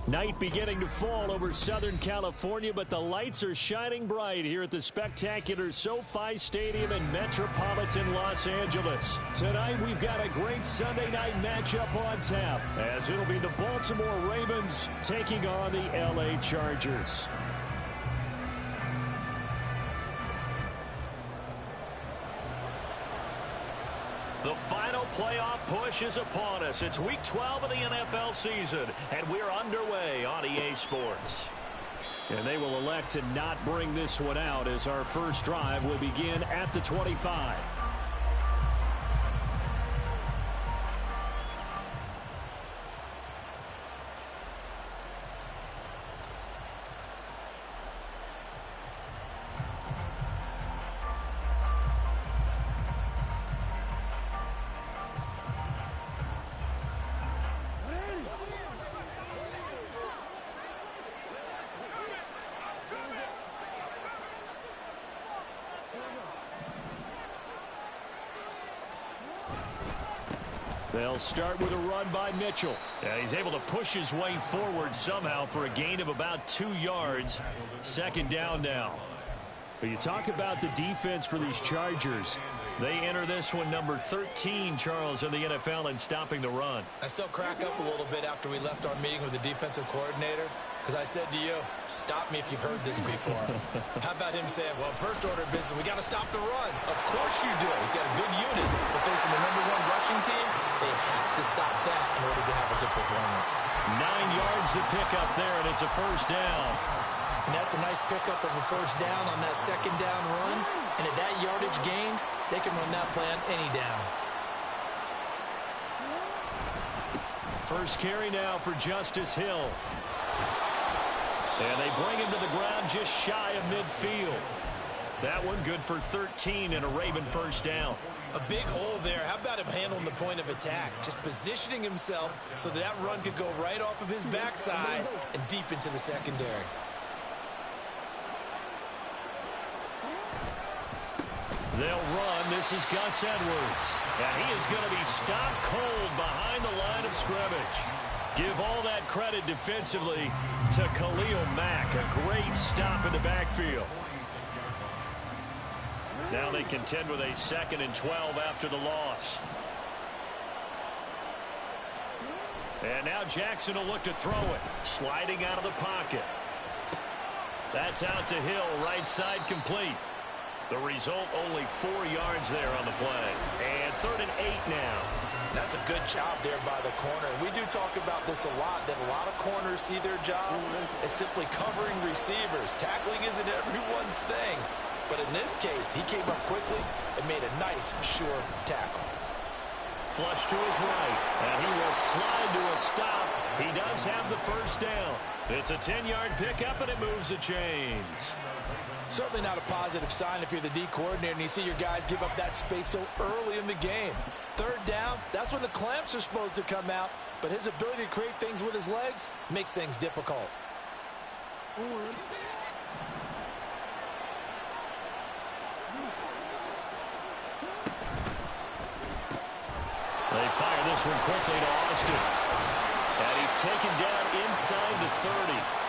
Night beginning to fall over Southern California, but the lights are shining bright here at the spectacular SoFi Stadium in metropolitan Los Angeles. Tonight, we've got a great Sunday night matchup on tap, as it'll be the Baltimore Ravens taking on the LA Chargers. The final playoff push is upon us. It's Week 12 of the NFL season, and we're underway on EA Sports. And they will elect to not bring this one out as our first drive will begin at the 25. They'll start with a run by Mitchell. Yeah, he's able to push his way forward somehow for a gain of about 2 yards. Second down now. But you talk about the defense for these Chargers. They enter this one number 13, Charles, in the NFL in stopping the run. I still crack up a little bit after we left our meeting with the defensive coordinator, because I said to you, stop me if you've heard this before. How about him saying, well, first order of business, we got to stop the run. Of course you do. He's got a good unit. But facing the #1 rushing team, they have to stop that in order to have a good performance. 9 yards to pick up there, and it's a first down. And that's a nice pickup of a first down on that second down run. And at that yardage gained, they can run that play on any down. First carry now for Justice Hill. And they bring him to the ground just shy of midfield. That one good for 13 and a Raven first down. A big hole there. How about him handling the point of attack? Just positioning himself so that run could go right off of his backside and deep into the secondary. They'll run. This is Gus Edwards. And he is going to be stopped cold behind the line of scrimmage. Give all that credit defensively to Khalil Mack. A great stop in the backfield. Now they contend with a 2nd and 12 after the loss. And now Jackson will look to throw it. Sliding out of the pocket. That's out to Hill, right side complete. The result, only 4 yards there on the play. And 3rd and 8 now. That's a good job there by the corner. We do talk about this a lot, that a lot of corners see their job as simply covering receivers. Tackling isn't everyone's thing. But in this case, he came up quickly and made a nice, sure tackle. Flush to his right, and he will slide to a stop. He does have the first down. It's a 10-yard pickup, and it moves the chains. Certainly not a positive sign if you're the D coordinator and you see your guys give up that space so early in the game. 3rd down, that's when the clamps are supposed to come out, but his ability to create things with his legs makes things difficult. They fire this one quickly to Austin. And he's taken down inside the 30.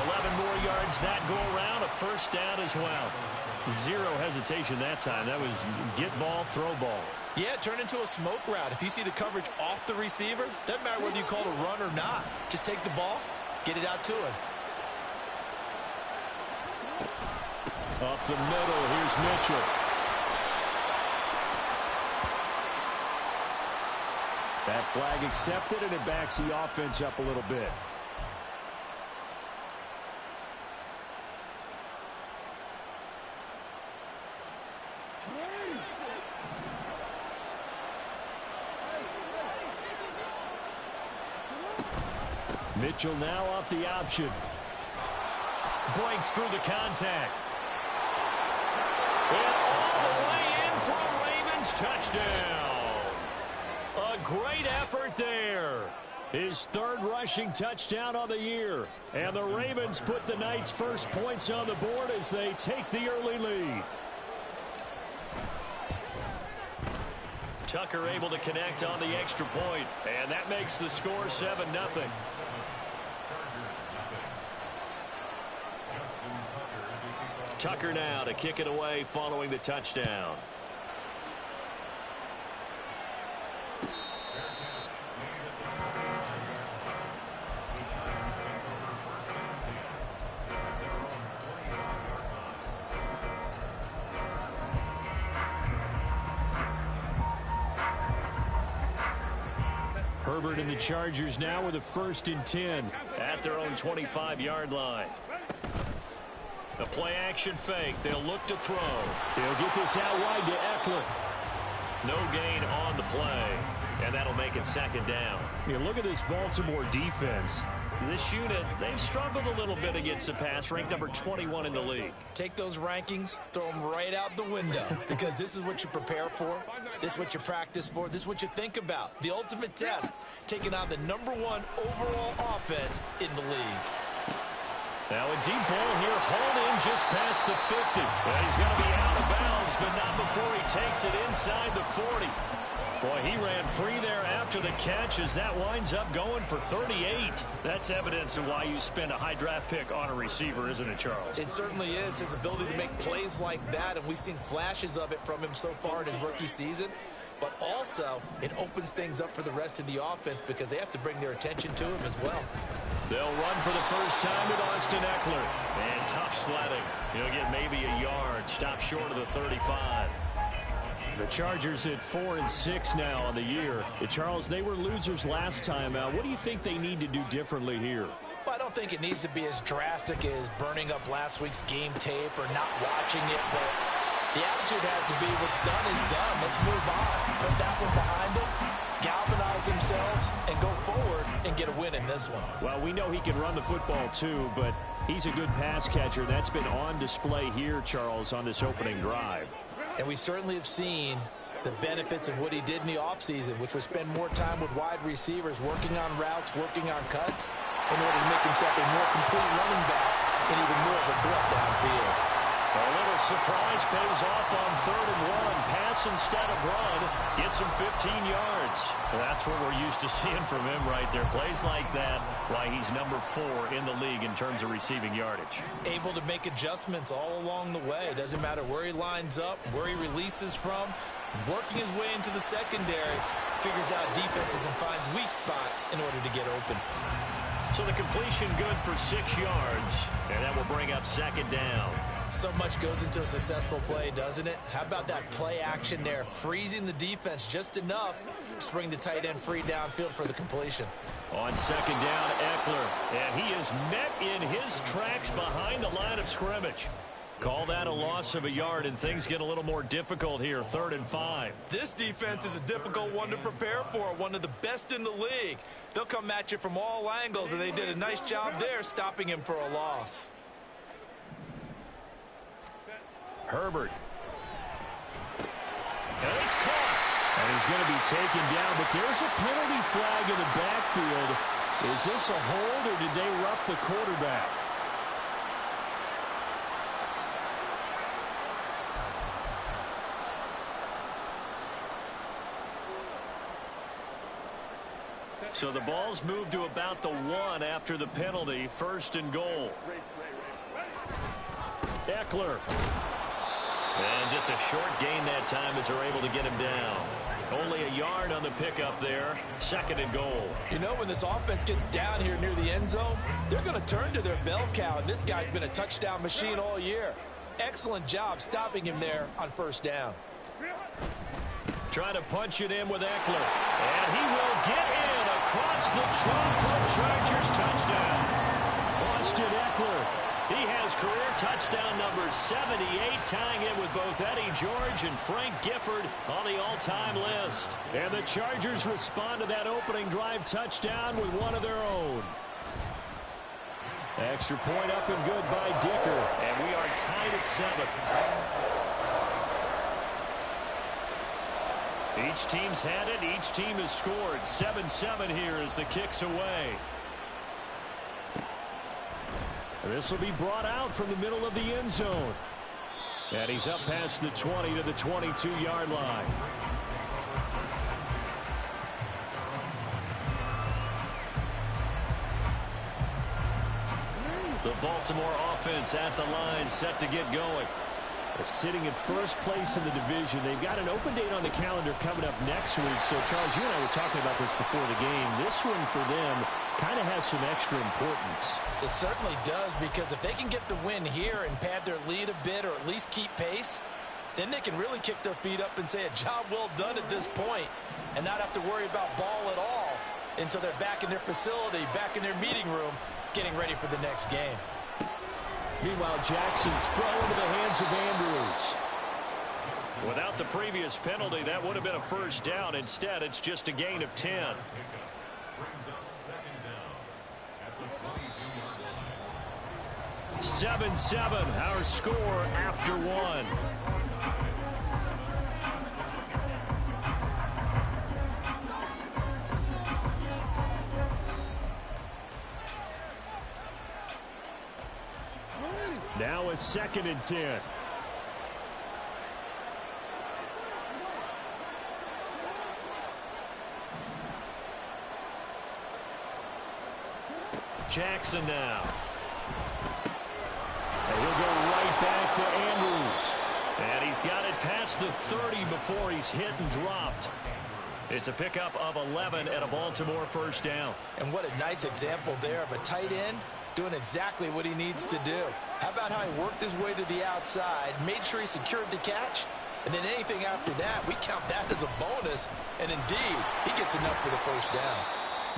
11 more yards that go around, a first down as well. Zero hesitation that time. That was get ball, throw ball. Yeah, turn into a smoke route. If you see the coverage off the receiver, doesn't matter whether you call it a run or not. Just take the ball, get it out to him. Up the middle, here's Mitchell. That flag accepted, and it backs the offense up a little bit. Mitchell now off the option. Breaks through the contact. And all the way in for a Ravens touchdown. A great effort there. His 3rd rushing touchdown on the year. And the Ravens put the night's first points on the board as they take the early lead. Tucker able to connect on the extra point, and that makes the score 7-0. Tucker now to kick it away following the touchdown. Herbert and the Chargers now with a 1st and 10. At their own 25-yard line. The play action fake. They'll look to throw. They'll get this out wide to Eckler. No gain on the play. And that'll make it 2nd down. You look at this Baltimore defense. This unit, they've struggled a little bit against the pass, ranked number 21 in the league. Take those rankings, throw them right out the window, because this is what you prepare for, this is what you practice for, this is what you think about. The ultimate test, taking on the #1 overall offense in the league. Now a deep ball here, hauled in just past the 50. Well, he's going to be out of bounds, but not before he takes it inside the 40. Boy, he ran free there after the catch as that winds up going for 38. That's evidence of why you spend a high draft pick on a receiver, isn't it, Charles? It certainly is. His ability to make plays like that, and we've seen flashes of it from him so far in his rookie season. But also, it opens things up for the rest of the offense because they have to bring their attention to him as well. They'll run for the first time with Austin Eckler. And tough sledding. He'll get maybe a yard. Stop short of the 35. The Chargers at 4 and 6 now on the year. Charles, they were losers last time out. What do you think they need to do differently here? Well, I don't think it needs to be as drastic as burning up last week's game tape or not watching it, but the attitude has to be what's done is done. Let's move on. Put that one behind them, galvanize themselves, and go forward and get a win in this one. Well, we know he can run the football too, but he's a good pass catcher. That's been on display here, Charles, on this opening drive. And we certainly have seen the benefits of what he did in the offseason, which was spend more time with wide receivers, working on routes, working on cuts, in order to make himself a more complete running back and even more of a threat downfield. A little surprise pays off on 3rd and 1. Pass instead of run. Gets him 15 yards. That's what we're used to seeing from him right there. Plays like that, why he's number 4 in the league in terms of receiving yardage. Able to make adjustments all along the way. Doesn't matter where he lines up, where he releases from. Working his way into the secondary. Figures out defenses and finds weak spots in order to get open. So the completion good for 6 yards. And that will bring up 2nd down. So much goes into a successful play, doesn't it? How about that play action there? Freezing the defense just enough to bring the tight end free downfield for the completion. On 2nd down, Eckler. And he is met in his tracks behind the line of scrimmage. Call that a loss of a yard, and things get a little more difficult here. 3rd and 5. This defense is a difficult one to prepare for. One of the best in the league. They'll come at you from all angles, and they did a nice job there stopping him for a loss. Herbert. And it's caught. And he's going to be taken down, but there's a penalty flag in the backfield. Is this a hold, or did they rough the quarterback? So the ball's moved to about the 1 after the penalty. 1st and goal. Eckler. And just a short gain that time as they're able to get him down. Only a yard on the pickup there. 2nd and goal. You know, when this offense gets down here near the end zone, they're going to turn to their bell cow, and this guy's been a touchdown machine all year. Excellent job stopping him there on 1st down. Trying to punch it in with Eckler. And he will get in across the trunk for a Chargers touchdown. Austin Eckler. He has career touchdown number 78, tying it with both Eddie George and Frank Gifford on the all-time list. And the Chargers respond to that opening drive touchdown with one of their own. Extra point up and good by Dicker. And we are tied at 7. Each team's had it. Each team has scored. 7-7 here as the kick's away. This will be brought out from the middle of the end zone. And he's up past the 20 to the 22-yard line. The Baltimore offense at the line, set to get going. Sitting in first place in the division. They've got an open date on the calendar coming up next week. So, Charles, you and I were talking about this before the game. This one for them kind of has some extra importance. It certainly does, because if they can get the win here and pad their lead a bit, or at least keep pace, then they can really kick their feet up and say a job well done at this point, and not have to worry about ball at all until they're back in their facility, back in their meeting room, getting ready for the next game. Meanwhile, Jackson's throw into the hands of Andrews. Without the previous penalty, that would have been a first down. Instead, it's just a gain of 10. 7-7, our score after one. Now a 2nd and 10. Jackson now. And he'll go right back to Andrews. And he's got it past the 30 before he's hit and dropped. It's a pickup of 11 and a Baltimore first down. And what a nice example there of a tight end doing exactly what he needs to do. How about how he worked his way to the outside, made sure he secured the catch, and then anything after that, we count that as a bonus. And indeed, he gets enough for the first down.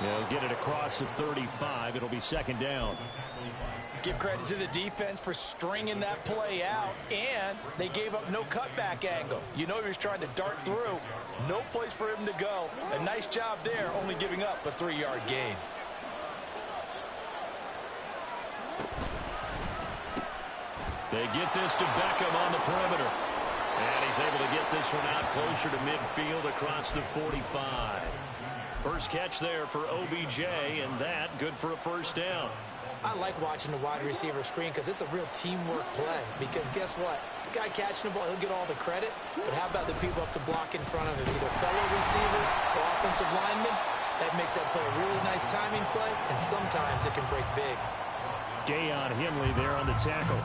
They'll get it across the 35. It'll be 2nd down. Give credit to the defense for stringing that play out, and they gave up no cutback angle. You know he was trying to dart through. No place for him to go. A nice job there, only giving up a 3-yard gain. They get this to Beckham on the perimeter. And he's able to get this one out closer to midfield across the 45. First catch there for OBJ, and that good for a first down. I like watching the wide receiver screen because it's a real teamwork play. Because guess what? The guy catching the ball, he'll get all the credit. But how about the people up to block in front of him? Either fellow receivers or offensive linemen. That makes that play a really nice timing play, and sometimes it can break big. Deion Henley there on the tackle.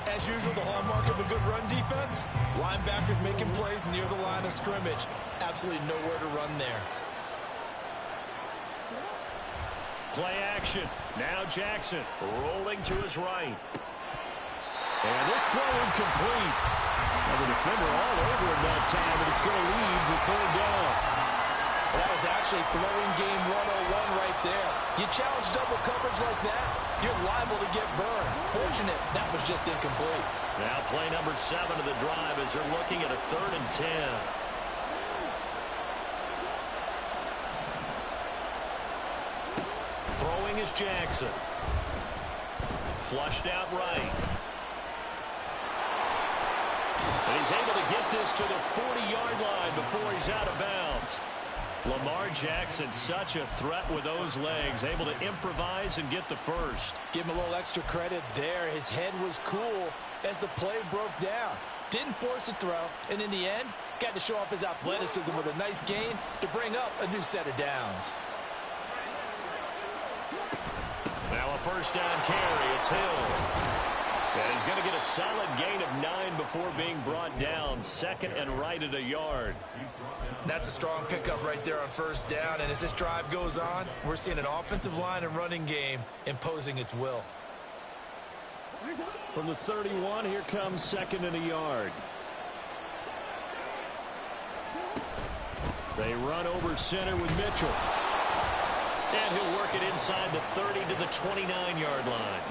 As usual, the hallmark of a good run defense, linebackers making plays near the line of scrimmage. Absolutely nowhere to run there. Play action. Now Jackson rolling to his right. And this throw incomplete. And the defender all over him that time, and it's going to lead to 3rd down. That was actually throwing game 101 right there. You challenge double coverage like that, you're liable to get burned. Fortunate, that was just incomplete. Now play number 7 of the drive as they're looking at a 3rd and 10. Throwing is Jackson. Flushed out right. And he's able to get this to the 40-yard line before he's out of bounds. Lamar Jackson, such a threat with those legs, able to improvise and get the first. Give him a little extra credit there. His head was cool as the play broke down. Didn't force a throw, and in the end, got to show off his athleticism with a nice gain to bring up a new set of downs. Now a first down carry. It's Hill. And he's going to get a solid gain of 9 before being brought down. 2nd and right at a yard. That's a strong pickup right there on first down. And as this drive goes on, we're seeing an offensive line and running game imposing its will. From the 31, here comes 2nd and a yard. They run over center with Mitchell. And he'll work it inside the 30 to the 29-yard line.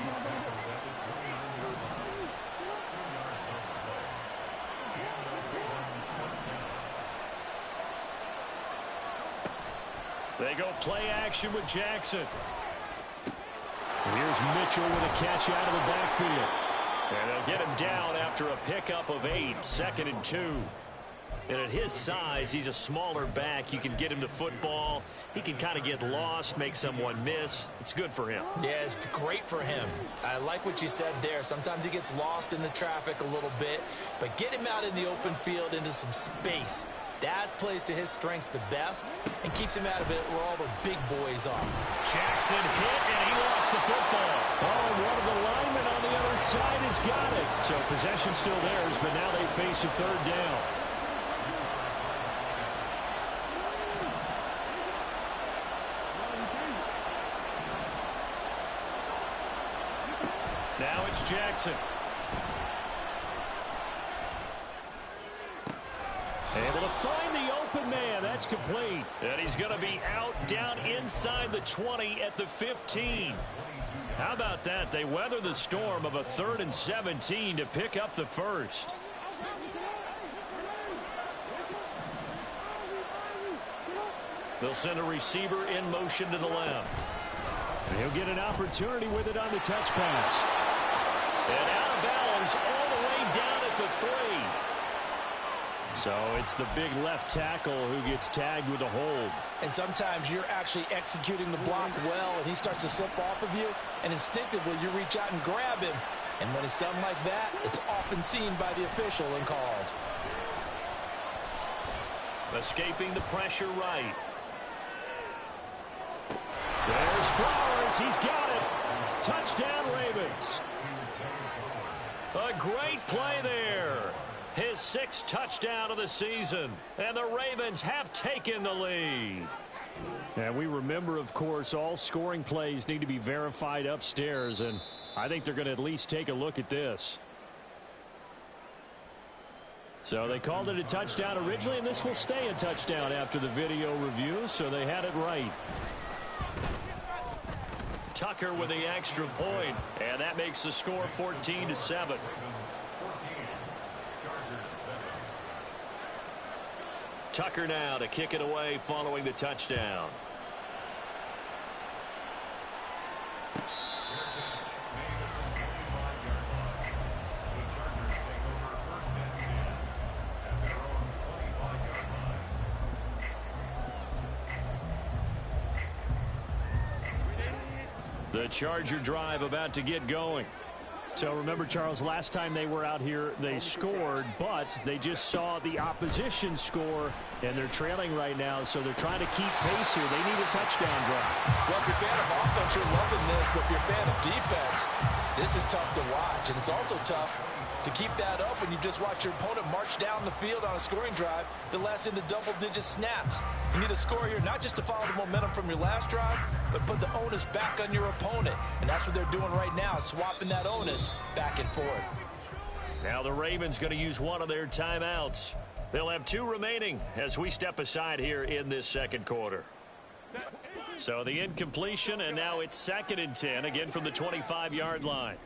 They go play action with Jackson. Here's Mitchell with a catch out of the backfield. And they'll get him down after a pickup of 8, 2nd and 2. And at his size, he's a smaller back. You can get him to football. He can kind of get lost, make someone miss. It's good for him. Yeah, it's great for him. I like what you said there. Sometimes he gets lost in the traffic a little bit, but get him out in the open field into some space. That plays to his strengths the best and keeps him out of it where all the big boys are. Jackson hit, and he lost the football. Oh, one of the he's got it. So possession still theirs, but now they face a third down. Now it's Jackson. Able to find the open man. That's complete. And he's going to be out down inside the 20 at the 15. How about that? They weather the storm of a 3rd and 17 to pick up the first. They'll send a receiver in motion to the left. And he'll get an opportunity with it on the touch pass. And out of bounds all the way down at the 3. So it's the big left tackle who gets tagged with a hold. And sometimes you're actually executing the block well, and he starts to slip off of you, and instinctively you reach out and grab him. And when it's done like that, it's often seen by the official and called. Escaping the pressure right. There's Flowers. He's got it. Touchdown, Ravens. A great play there. His 6th touchdown of the season. And the Ravens have taken the lead. And we remember, of course, all scoring plays need to be verified upstairs. And I think they're going to at least take a look at this. So they called it a touchdown originally, and this will stay a touchdown after the video review. So they had it right. Tucker with the extra point, and that makes the score 14-7. Tucker now to kick it away following the touchdown. The Charger drive about to get going. So remember, Charles, last time they were out here, they scored, but they just saw the opposition score, and they're trailing right now, so they're trying to keep pace here. They need a touchdown drive. Well, if you're a fan of offense, you're loving this, but if you're a fan of defense, this is tough to watch, and it's also tough to keep that up when you just watch your opponent march down the field on a scoring drive that lasts into double-digit snaps. You need a score here not just to follow the momentum from your last drive, but put the onus back on your opponent. And that's what they're doing right now, swapping that onus back and forth. Now the Ravens going to use one of their timeouts. They'll have 2 remaining as we step aside here in this second quarter. So the incompletion, and now it's 2nd and 10, again from the 25-yard line.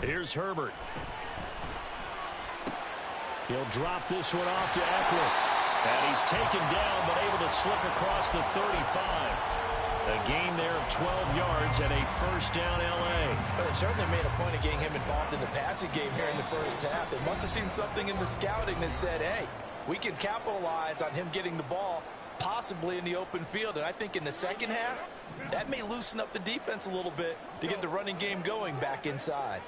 Here's Herbert. He'll drop this one off to Eckler. And he's taken down, but able to slip across the 35. A gain there of 12 yards and a first down L.A. But it certainly made a point of getting him involved in the passing game here in the first half. They must have seen something in the scouting that said, hey, we can capitalize on him getting the ball possibly in the open field. And I think in the second half, that may loosen up the defense a little bit to get the running game going back inside.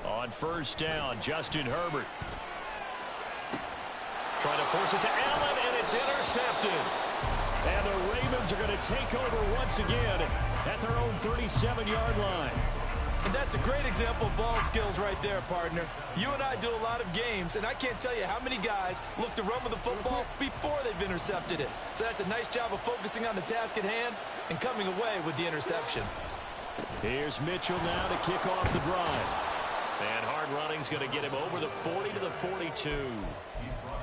On first down, Justin Herbert. Trying to force it to Allen, and it's intercepted. And the Ravens are going to take over once again at their own 37-yard line. And that's a great example of ball skills right there, partner. You and I do a lot of games, and I can't tell you how many guys look to run with the football before they've intercepted it. So that's a nice job of focusing on the task at hand and coming away with the interception. Here's Mitchell now to kick off the drive. And hard running's going to get him over the 40 to the 42.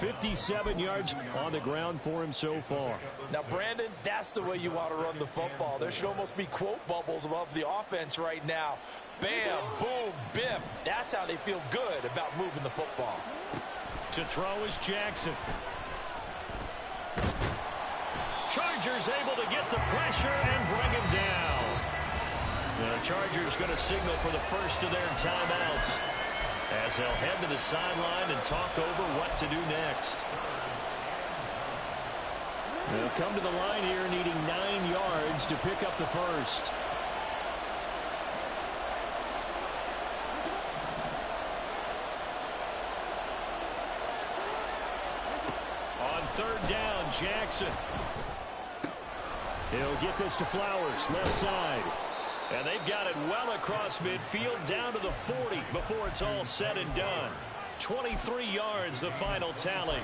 57 yards on the ground for him so far. Now, Brandon, that's the way you want to run the football. There should almost be quote bubbles above the offense right now. Bam, boom, biff. That's how they feel good about moving the football. To throw is Jackson. Chargers able to get the pressure and bring him down. The Chargers going to signal for the first of their timeouts as they'll head to the sideline and talk over what to do next. They'll come to the line here needing 9 yards to pick up the first. On third down, Jackson. He'll get this to Flowers, left side. And they've got it well across midfield down to the 40 before it's all said and done. 23 yards, the final tally.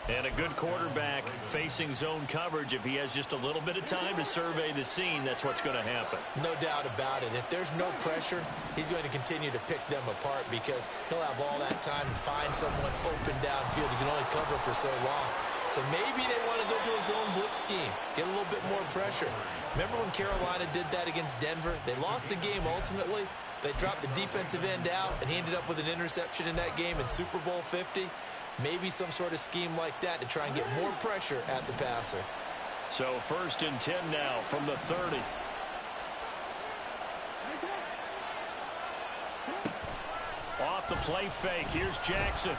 And a good quarterback facing zone coverage. If he has just a little bit of time to survey the scene, that's what's going to happen. No doubt about it. If there's no pressure, he's going to continue to pick them apart because he'll have all that time to find someone open downfield. He can only cover for so long. So maybe they want to go to a zone blitz scheme, get a little bit more pressure. Remember when Carolina did that against Denver? They lost the game ultimately. They dropped the defensive end out, and he ended up with an interception in that game in Super Bowl 50. Maybe some sort of scheme like that to try and get more pressure at the passer. So 1st and 10 now from the 30. Off the play fake. Here's Jackson.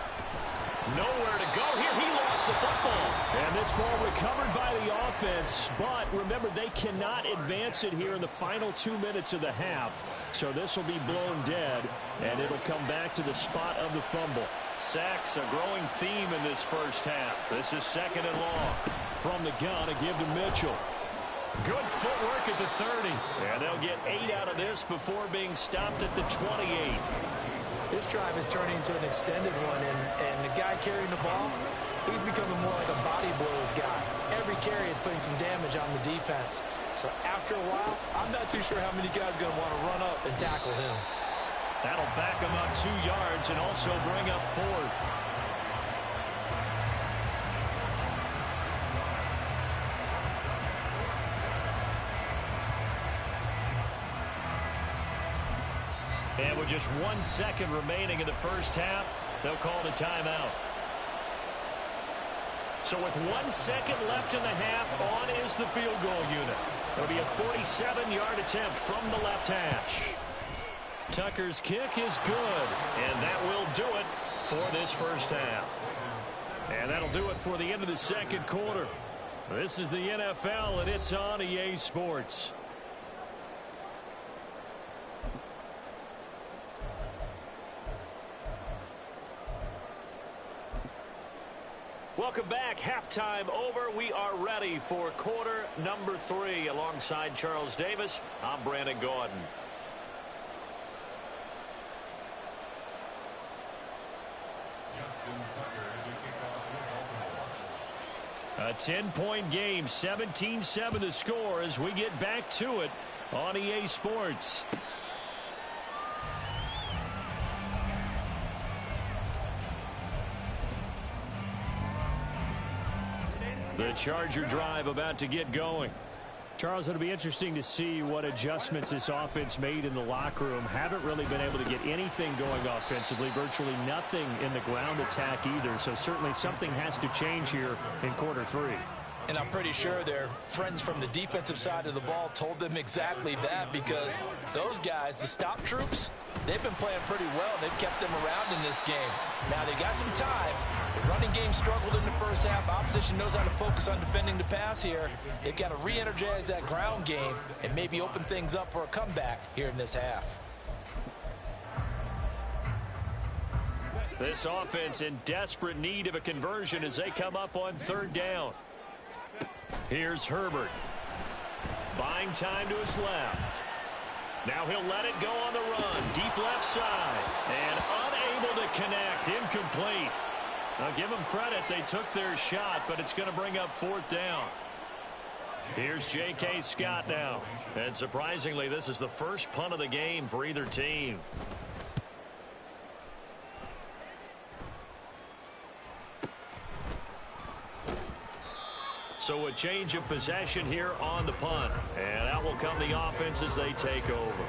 Nowhere to go here. He lost the football. And this ball recovered by the offense. But remember, they cannot advance it here in the final 2 minutes of the half. So this will be blown dead, and it'll come back to the spot of the fumble. Sacks, a growing theme in this first half. This is 2nd and long. From the gun, a give to Mitchell. Good footwork at the 30. And they'll get 8 out of this before being stopped at the 28. This drive is turning into an extended one, and the guy carrying the ball, he's becoming more like a body blows guy. Every carry is putting some damage on the defense. So after a while, I'm not too sure how many guys are going to want to run up and tackle him. That'll back him up 2 yards and also bring up 4th. And with just 1 second remaining in the first half, they'll call the timeout. So with 1 second left in the half, on is the field goal unit. It'll be a 47-yard attempt from the left hash. Tucker's kick is good, and that will do it for this first half. And that'll do it for the end of the second quarter. This is the NFL, and it's on EA Sports. Welcome back. Halftime over. We are ready for quarter number 3. Alongside Charles Davis, I'm Brandon Gaudin. A 10-point game, 17-7 the score as we get back to it on EA Sports. The Charger drive about to get going. Charles, it'll be interesting to see what adjustments this offense made in the locker room. Haven't really been able to get anything going offensively, virtually nothing in the ground attack either. So certainly something has to change here in quarter 3. And I'm pretty sure their friends from the defensive side of the ball told them exactly that, because those guys, the stop troops, they've been playing pretty well. They've kept them around in this game. Now they got some time. The running game struggled in the first half. Opposition knows how to focus on defending the pass here. They've got to re-energize that ground game and maybe open things up for a comeback here in this half. This offense in desperate need of a conversion as they come up on 3rd down. Here's Herbert. Buying time to his left. Now he'll let it go on the run. Deep left side. And unable to connect. Incomplete. I'll give them credit. They took their shot, but it's going to bring up 4th down. Here's J.K. Scott now. And surprisingly, this is the first punt of the game for either team. So a change of possession here on the punt. And out will come the offense as they take over.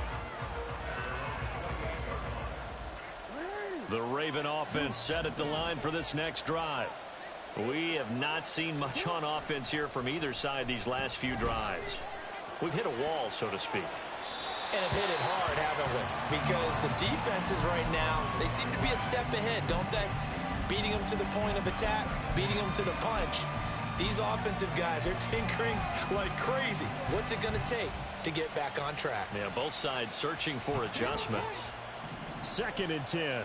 The Raven offense set at the line for this next drive. We have not seen much on offense here from either side these last few drives. We've hit a wall, so to speak. And have hit it hard, haven't we? Because the defenses right now, they seem to be a step ahead, don't they? Beating them to the point of attack, beating them to the punch. These offensive guys are tinkering like crazy. What's it going to take to get back on track? Yeah, both sides searching for adjustments. 2nd and 10.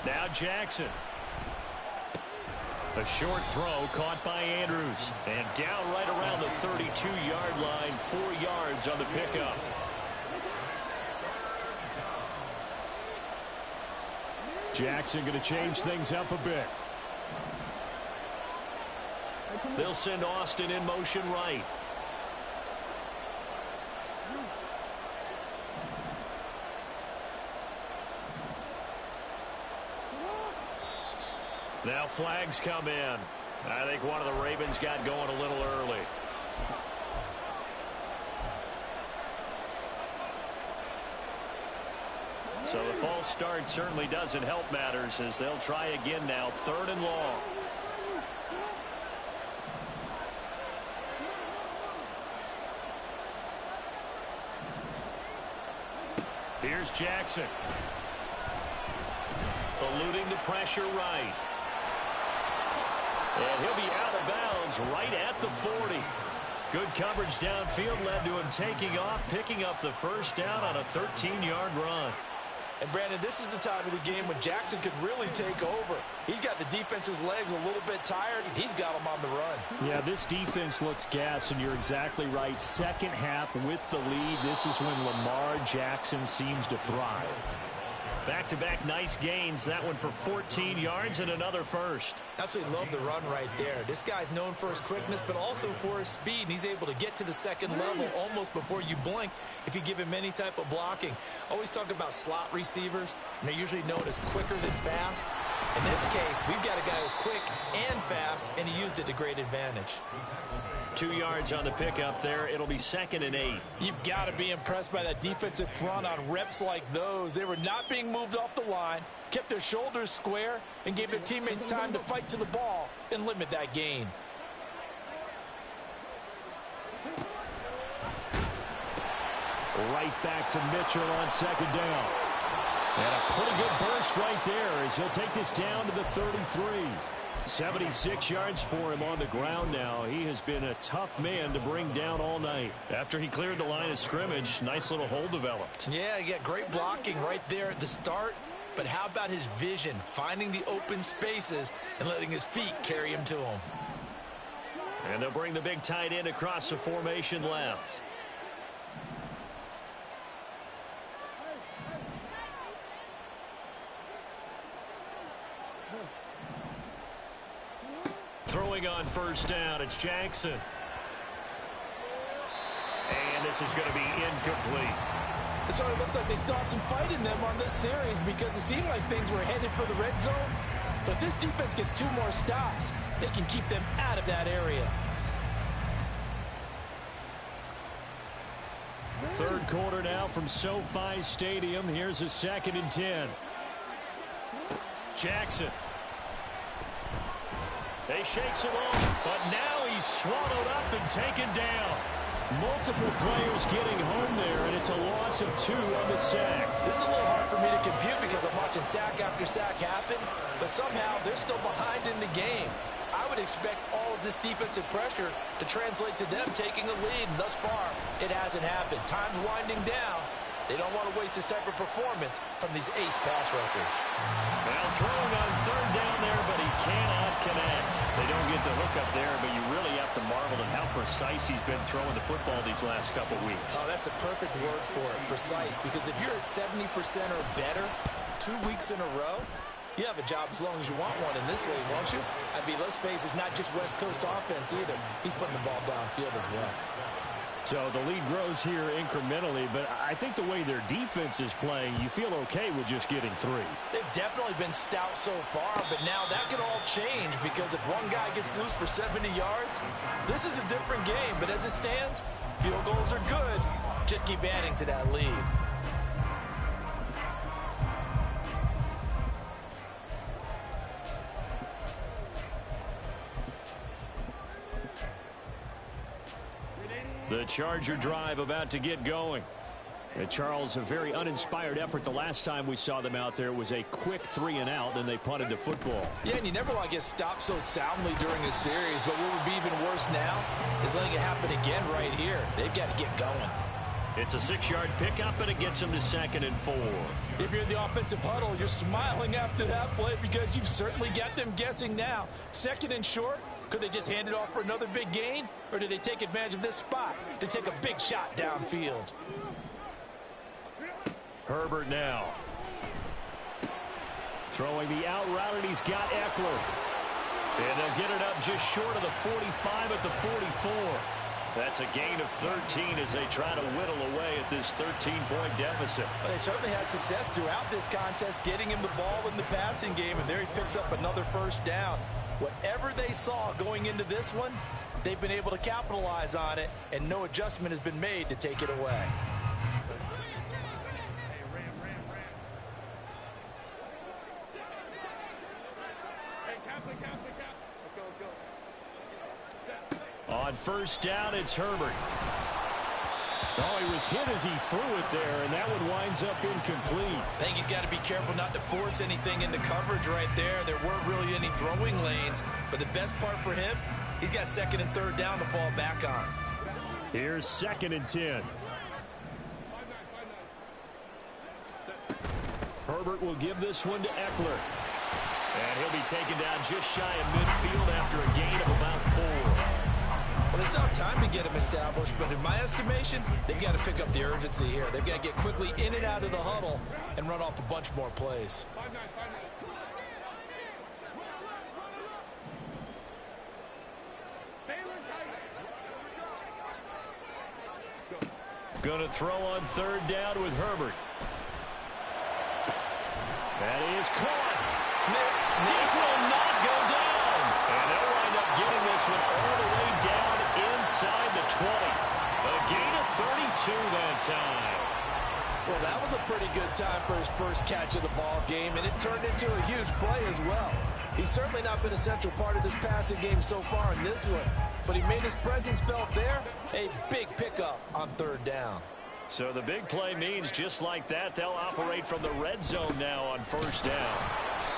Now Jackson. A short throw caught by Andrews. And down right around the 32-yard line, 4 yards on the pickup. Jackson going to change things up a bit. They'll send Austin in motion right. Now flags come in. I think one of the Ravens got going a little early. So the false start certainly doesn't help matters as they'll try again now, 3rd and long. Here's Jackson. Eluding the pressure right. And he'll be out of bounds right at the 40. Good coverage downfield led to him taking off, picking up the first down on a 13-yard run. And, Brandon, this is the time of the game when Jackson could really take over. He's got the defense's legs a little bit tired. He's got them on the run. Yeah, this defense looks gassed, and you're exactly right. Second half with the lead, this is when Lamar Jackson seems to thrive. Back-to-back nice gains. That one for 14 yards and another first. Absolutely love the run right there. This guy's known for his quickness, but also for his speed. And he's able to get to the second level almost before you blink if you give him any type of blocking. Always talk about slot receivers, and they're usually known as quicker than fast. In this case, we've got a guy who's quick and fast, and he used it to great advantage. 2 yards on the pickup there. It'll be 2nd and 8. You've got to be impressed by that defensive front on reps like those. They were not being moved off the line, kept their shoulders square, and gave their teammates time to fight to the ball and limit that gain. Right back to Mitchell on 2nd down. And a pretty good burst right there as he'll take this down to the 33. 76 yards for him on the ground now. He has been a tough man to bring down all night. After he cleared the line of scrimmage, nice little hole developed. Yeah, he got great blocking right there at the start. But how about his vision, finding the open spaces and letting his feet carry him to him? And they'll bring the big tight end across the formation left. Throwing on first down, it's Jackson. And this is going to be incomplete. So it looks like they still have some fight in them on this series because it seemed like things were headed for the red zone. But if this defense gets 2 more stops, they can keep them out of that area. Third quarter now from SoFi Stadium. Here's a 2nd and 10. Jackson. They shakes him off, but now he's swallowed up and taken down. Multiple players getting home there, and it's a loss of 2 on the sack. This is a little hard for me to compute because I'm watching sack after sack happen, but somehow they're still behind in the game. I would expect all of this defensive pressure to translate to them taking a lead, and thus far, it hasn't happened. Time's winding down. They don't want to waste this type of performance from these ace pass rushers. Now throwing on 3rd down there, but he cannot connect. They don't get the hook up there, but you really have to marvel at how precise he's been throwing the football these last couple weeks. Oh, that's a perfect word for it, precise, because if you're at 70% or better 2 weeks in a row, you have a job as long as you want one in this league, won't you? I mean, let's face it, it's not just West Coast offense either. He's putting the ball downfield as well. So the lead grows here incrementally, but I think the way their defense is playing, you feel okay with just getting 3. They've definitely been stout so far, but now that could all change because if one guy gets loose for 70 yards, this is a different game. But as it stands, field goals are good. Just keep adding to that lead. The Charger drive about to get going. And Charles, a very uninspired effort. The last time we saw them out there was a quick 3 and out, and they punted the football. Yeah, and you never want to get stopped so soundly during a series, but what would be even worse now is letting it happen again right here. They've got to get going. It's a 6-yard pickup, and it gets him to 2nd and 4. If you're in the offensive huddle, you're smiling after that play because you've certainly got them guessing now. 2nd and short, could they just hand it off for another big gain? Or do they take advantage of this spot to take a big shot downfield? Herbert now. Throwing the out route, and he's got Eckler. And they'll get it up just short of the 45 at the 44. That's a gain of 13 as they try to whittle away at this 13-point deficit. Well, they certainly had success throughout this contest getting him the ball in the passing game, and there he picks up another first down. Whatever they saw going into this one, they've been able to capitalize on it, and no adjustment has been made to take it away. On first down, it's Herbert. Oh, he was hit as he threw it there, and that one winds up incomplete. I think he's got to be careful not to force anything into coverage right there. There weren't really any throwing lanes, but the best part for him, he's got 2nd and 3rd down to fall back on. Here's 2nd and 10. Herbert will give this one to Eckler. And he'll be taken down just shy of midfield after a gain of about 4. Well, they still have time to get him established, but in my estimation, they've got to pick up the urgency here. They've got to get quickly in and out of the huddle and run off a bunch more plays. Going to throw on 3rd down with Herbert. That is caught. Missed. This will not go down. And they'll wind up getting this one all the way down inside the 20. A gain of 32 that time. Well, that was a pretty good time for his first catch of the ball game, and it turned into a huge play as well. He's certainly not been a central part of this passing game so far in this one, but he made his presence felt there. A big pickup on 3rd down. So the big play means just like that, they'll operate from the red zone now on first down.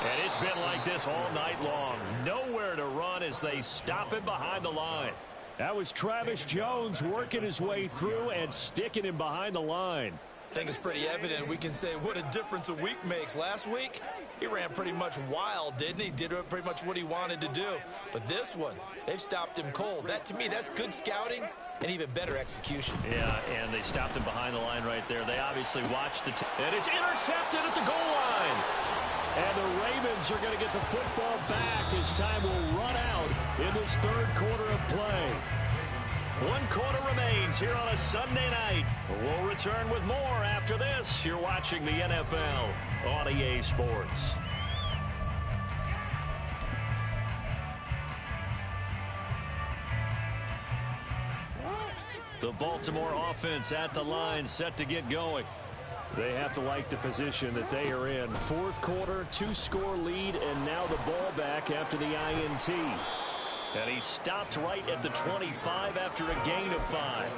And it's been like this all night long. Nowhere to run as they stop him behind the line. That was Travis Jones working his way through and sticking him behind the line. I think it's pretty evident. We can say what a difference a week makes. Last week, he ran pretty much wild, didn't he? Did pretty much what he wanted to do. But this one, they've stopped him cold. That, to me, that's good scouting and even better execution. Yeah, and they stopped him behind the line right there. They obviously watched the and it's intercepted at the goal line. And the Ravens are going to get the football back as time will run out in this 3rd quarter of play. 1 quarter remains here on a Sunday night. We'll return with more after this. You're watching the NFL on EA Sports. The Baltimore offense at the line, set to get going. They have to like the position that they are in. 4th quarter, 2-score lead, and now the ball back after the INT. And he stopped right at the 25 after a gain of 5.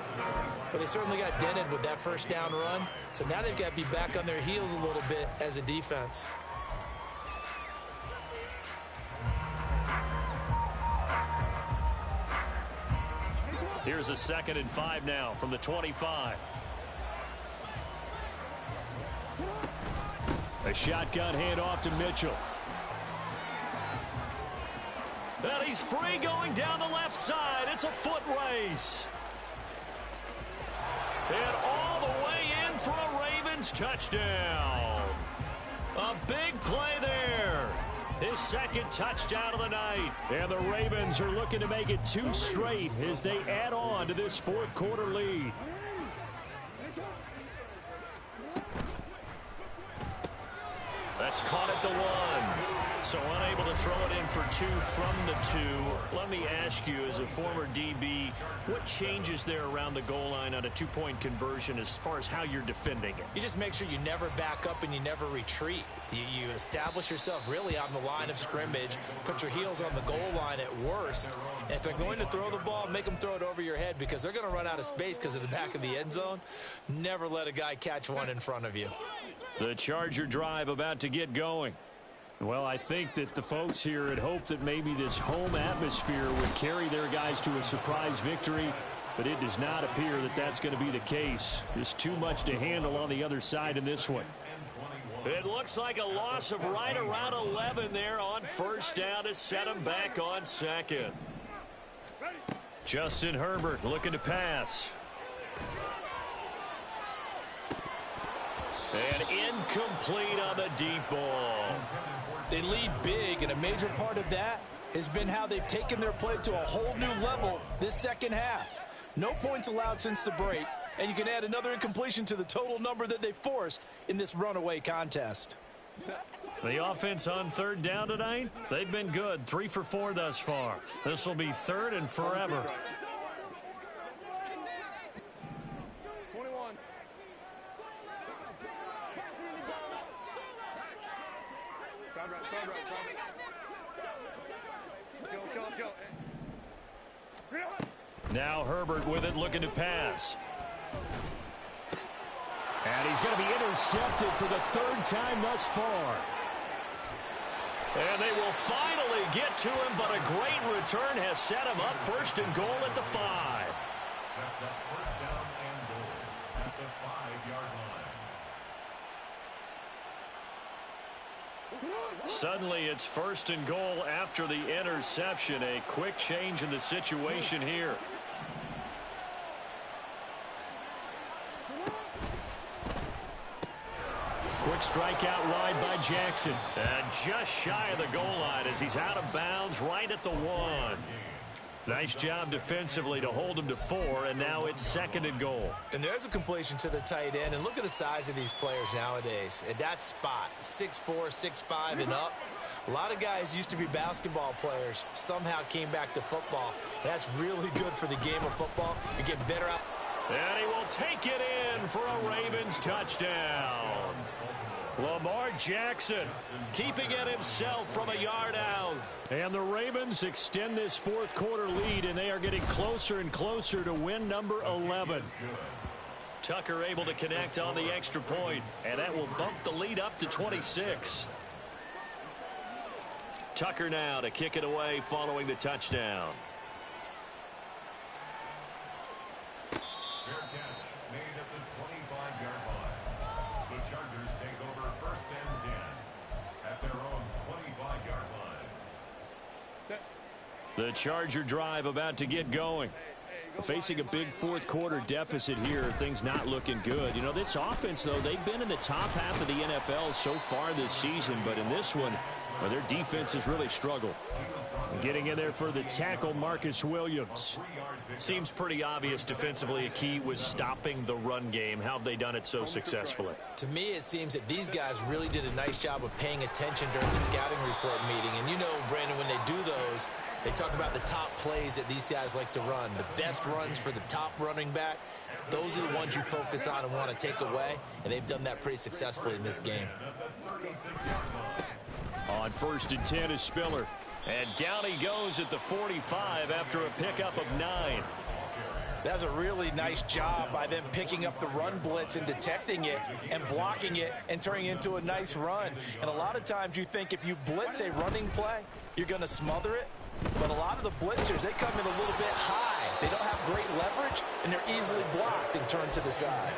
Well, they certainly got dented with that first down run, so now they've got to be back on their heels a little bit as a defense. Here's a 2nd and 5 now from the 25. A shotgun handoff to Mitchell. And he's free going down the left side. It's a foot race. And all the way in for a Ravens touchdown. A big play there. His 2nd touchdown of the night. And the Ravens are looking to make it 2 straight as they add on to this 4th quarter lead. That's caught at the 1. So unable to throw it in for 2 from the 2. Let me ask you, as a former DB, what changes there around the goal line on a 2-point conversion as far as how you're defending it? You just make sure you never back up and you never retreat. You establish yourself really on the line of scrimmage, put your heels on the goal line at worst. And if they're going to throw the ball, make them throw it over your head because they're going to run out of space because of the back of the end zone. Never let a guy catch one in front of you. The Charger drive about to get going. Well, I think that the folks here had hoped that maybe this home atmosphere would carry their guys to a surprise victory. but it does not appear that that's going to be the case. There's too much to handle on the other side in this one. It looks like a loss of right around 11 there on first down to set him back on second. Justin Herbert looking to pass. And incomplete on the deep ball. They lead big, and a major part of that has been how they've taken their play to a whole new level this second half. No points allowed since the break, and you can add another incompletion to the total number that they forced in this runaway contest. The offense on third down tonight, they've been good. 3 for 4 thus far. This will be third and forever. Now Herbert with it, looking to pass. And he's going to be intercepted for the third time thus far. And they will finally get to him, but a great return has set him up first and goal at the 5. Sets up first down and goal at the 5-yard line. Suddenly it's first and goal after the interception. A quick change in the situation here. Quick strike out wide by Jackson. And just shy of the goal line as he's out of bounds right at the 1. Nice job defensively to hold him to 4, and now it's second and goal. And there's a completion to the tight end, and look at the size of these players nowadays. At that spot, 6'4", 6'5", and up. A lot of guys used to be basketball players, somehow came back to football. And that's really good for the game of football. You're getting better out. And he will take it in for a Ravens touchdown. Lamar Jackson keeping it himself from a yard out. And the Ravens extend this fourth quarter lead, and they are getting closer and closer to win number 11. Tucker able to connect on the extra point, and that will bump the lead up to 26. Tucker now to kick it away following the touchdown. Fair catch made at the 25-yard line. The Chargers take over first and 10 at their own 25-yard line. The Charger drive about to get going. Facing a big fourth quarter deficit here, things not looking good. You know, this offense, though, they've been in the top half of the NFL so far this season, but in this one, well, their defense has really struggled. Getting in there for the tackle, Marcus Williams. Seems pretty obvious defensively a key was stopping the run game. How have they done it so successfully? To me, it seems that these guys really did a nice job of paying attention during the scouting report meeting. And you know, Brandon, when they do those, they talk about the top plays that these guys like to run. The best runs for the top running back. Those are the ones you focus on and want to take away. And they've done that pretty successfully in this game. On first and 10 is Spiller. And down he goes at the 45 after a pickup of 9. That's a really nice job by them picking up the run blitz and detecting it and blocking it and turning it into a nice run. And a lot of times you think if you blitz a running play, you're going to smother it. But a lot of the blitzers, they come in a little bit high. They don't have great leverage, and they're easily blocked and turned to the side.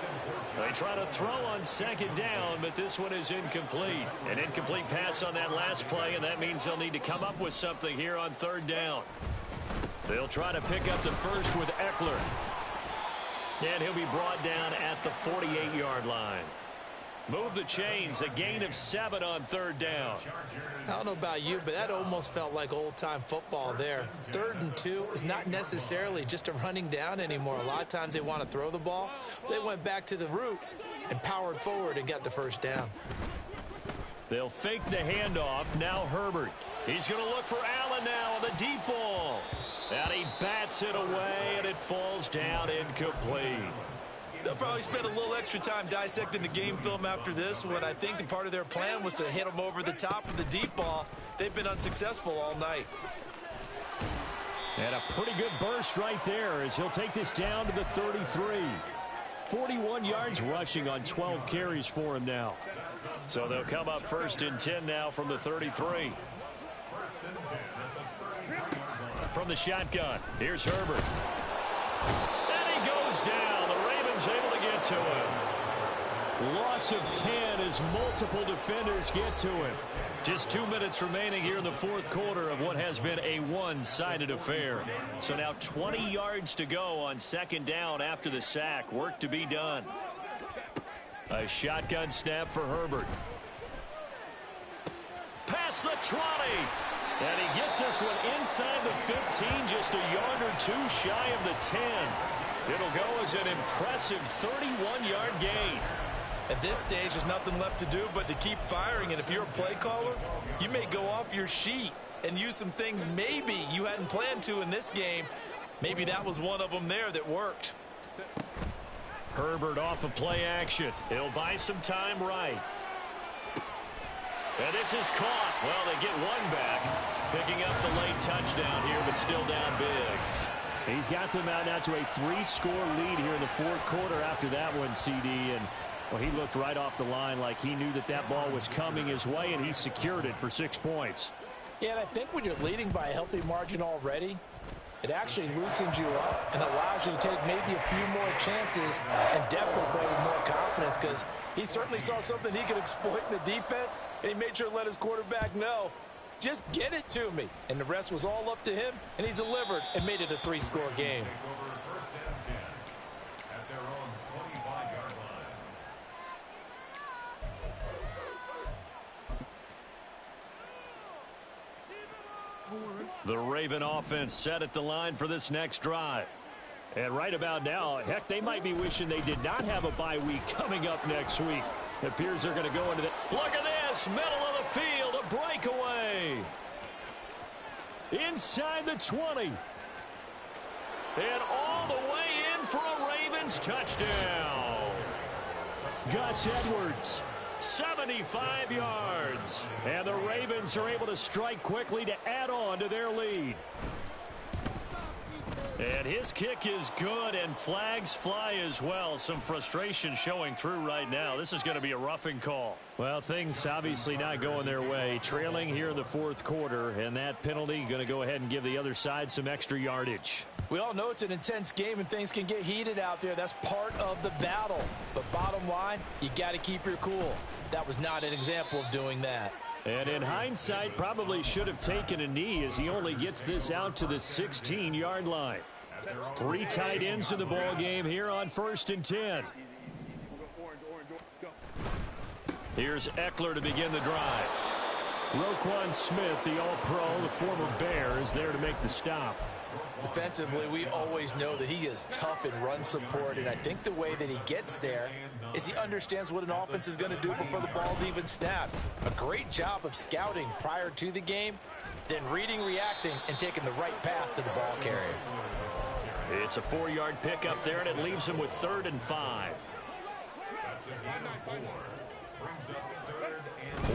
They try to throw on second down, but this one is incomplete. An incomplete pass on that last play, and that means they'll need to come up with something here on third down. They'll try to pick up the first with Eckler. And he'll be brought down at the 48-yard line. Move the chains, a gain of 7 on third down. I don't know about you, but that almost felt like old-time football there. 3rd and 2 is not necessarily just a running down anymore. A lot of times they want to throw the ball. They went back to the roots and powered forward and got the first down. They'll fake the handoff. Now Herbert. He's going to look for Allen now on the deep ball. And he bats it away, and it falls down incomplete. They'll probably spend a little extra time dissecting the game film after this one. I think the part of their plan was to hit them over the top of the deep ball. They've been unsuccessful all night. And a pretty good burst right there as he'll take this down to the 33. 41 yards rushing on 12 carries for him now. So they'll come up first and 10 now from the 33. From the shotgun, here's Herbert. goes down. The Ravens able to get to him. Loss of 10 as multiple defenders get to him. Just 2 minutes remaining here in the fourth quarter of what has been a one-sided affair. So now 20 yards to go on second down after the sack. Work to be done. A shotgun snap for Herbert. Past the 20. And he gets this one inside the 15, just a yard or two shy of the 10. It'll go as an impressive 31-yard gain. At this stage, there's nothing left to do but to keep firing. And if you're a play caller, you may go off your sheet and use some things maybe you hadn't planned to in this game. Maybe that was one of them there that worked. Herbert off of play action. He'll buy some time right. And this is caught. Well, they get one back. Picking up the late touchdown here, but still down big. He's got them out now to a 3-score lead here in the fourth quarter after that one, CD. And, well, he looked right off the line like he knew that that ball was coming his way, and he secured it for 6 points. Yeah, and I think when you're leading by a healthy margin already, it actually loosens you up and allows you to take maybe a few more chances and definitely play with more confidence, because he certainly saw something he could exploit in the defense, and he made sure to let his quarterback know, just get it to me. And the rest was all up to him, and he delivered and made it a 3-score game. First and 10 at their own 25-yard line. The Raven offense set at the line for this next drive. And right about now, heck, they might be wishing they did not have a bye week coming up next week. It appears they're going to go into the... Look at this! Middle of the field, a breakaway. Inside the 20. And all the way in for a Ravens touchdown. Gus Edwards. 75 yards. And the Ravens are able to strike quickly to add on to their lead. And his kick is good, and flags fly as well. Some frustration showing through right now. This is going to be a roughing call. Well, things obviously not going their way. Trailing here in the fourth quarter, and that penalty going to go ahead and give the other side some extra yardage. We all know it's an intense game and things can get heated out there. That's part of the battle. But bottom line, you got to keep your cool. That was not an example of doing that. And in hindsight, probably should have taken a knee as he only gets this out to the 16-yard line. 3 tight ends in the ball game here on 1st and 10. Here's Eckler to begin the drive. Roquan Smith, the All-Pro, the former Bear, is there to make the stop. Defensively, we always know that he is tough in run support, and I think the way that he gets there is he understands what an offense is going to do before the ball's even snapped. A great job of scouting prior to the game, then reading, reacting, and taking the right path to the ball carrier. It's a 4-yard pickup there, and it leaves him with 3rd and 5. That's a gain of 4. Brings up 3rd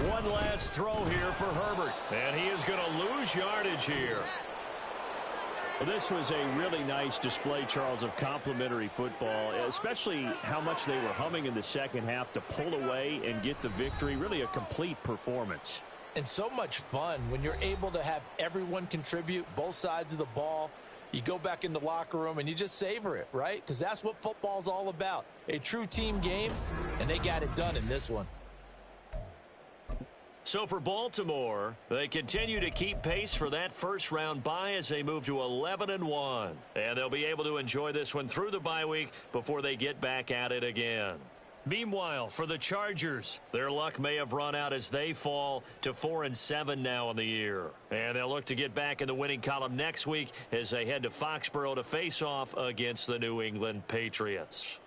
and... One last throw here for Herbert, and he is going to lose yardage here. Well, this was a really nice display, Charles, of complimentary football, especially how much they were humming in the second half to pull away and get the victory. Really a complete performance. And so much fun when you're able to have everyone contribute, both sides of the ball. You go back in the locker room and you just savor it, right? Because that's what football's all about. A true team game, and they got it done in this one. So for Baltimore, they continue to keep pace for that first-round bye as they move to 11-1. And they'll be able to enjoy this one through the bye week before they get back at it again. Meanwhile, for the Chargers, their luck may have run out as they fall to 4-7 now in the year. And they'll look to get back in the winning column next week as they head to Foxborough to face off against the New England Patriots.